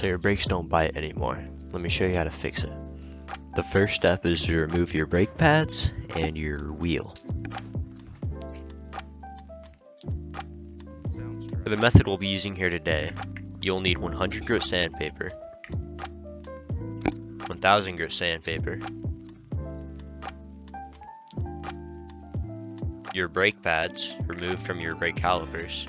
So your brakes don't bite anymore. Let me show you how to fix it. The first step is to remove your brake pads and your wheel. For the method we'll be using here today, you'll need 100 grit sandpaper, 1000 grit sandpaper, your brake pads removed from your brake calipers,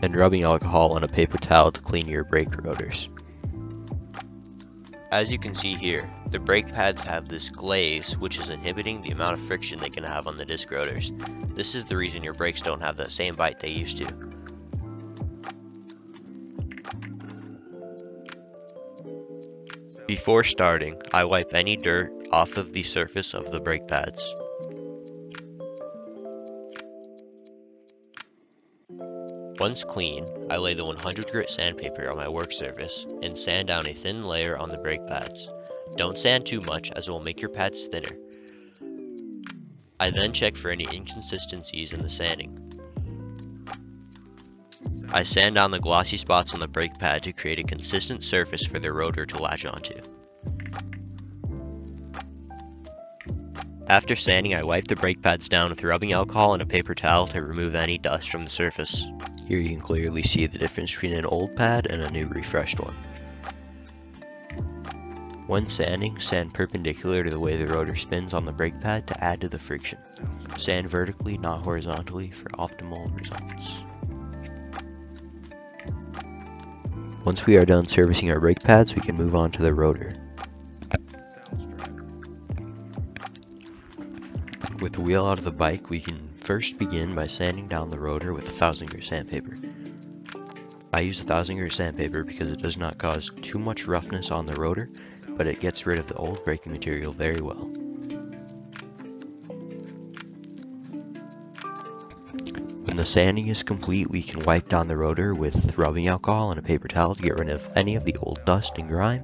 and rubbing alcohol on a paper towel to clean your brake rotors. As you can see here, the brake pads have this glaze which is inhibiting the amount of friction they can have on the disc rotors. This is the reason your brakes don't have that same bite they used to. Before starting, I wipe any dirt off of the surface of the brake pads. Once clean, I lay the 100 grit sandpaper on my work surface and sand down a thin layer on the brake pads. Don't sand too much as it will make your pads thinner. I then check for any inconsistencies in the sanding. I sand down the glossy spots on the brake pad to create a consistent surface for the rotor to latch onto. After sanding, I wipe the brake pads down with rubbing alcohol and a paper towel to remove any dust from the surface. Here you can clearly see the difference between an old pad and a new refreshed one. When sanding, sand perpendicular to the way the rotor spins on the brake pad to add to the friction. Sand vertically, not horizontally, for optimal results. Once we are done servicing our brake pads, we can move on to the rotor. With the wheel out of the bike, we can first begin by sanding down the rotor with 1000 grit sandpaper. I use 1000 grit sandpaper because it does not cause too much roughness on the rotor, but it gets rid of the old braking material very well. When the sanding is complete, we can wipe down the rotor with rubbing alcohol and a paper towel to get rid of any of the old dust and grime.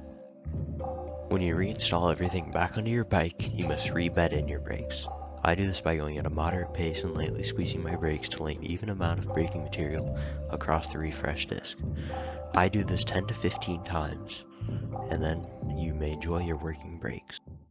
When you reinstall everything back onto your bike, you must re-bed in your brakes. I do this by going at a moderate pace and lightly squeezing my brakes to lay an even amount of braking material across the refresh disc. I do this 10 to 15 times, and then you may enjoy your working brakes.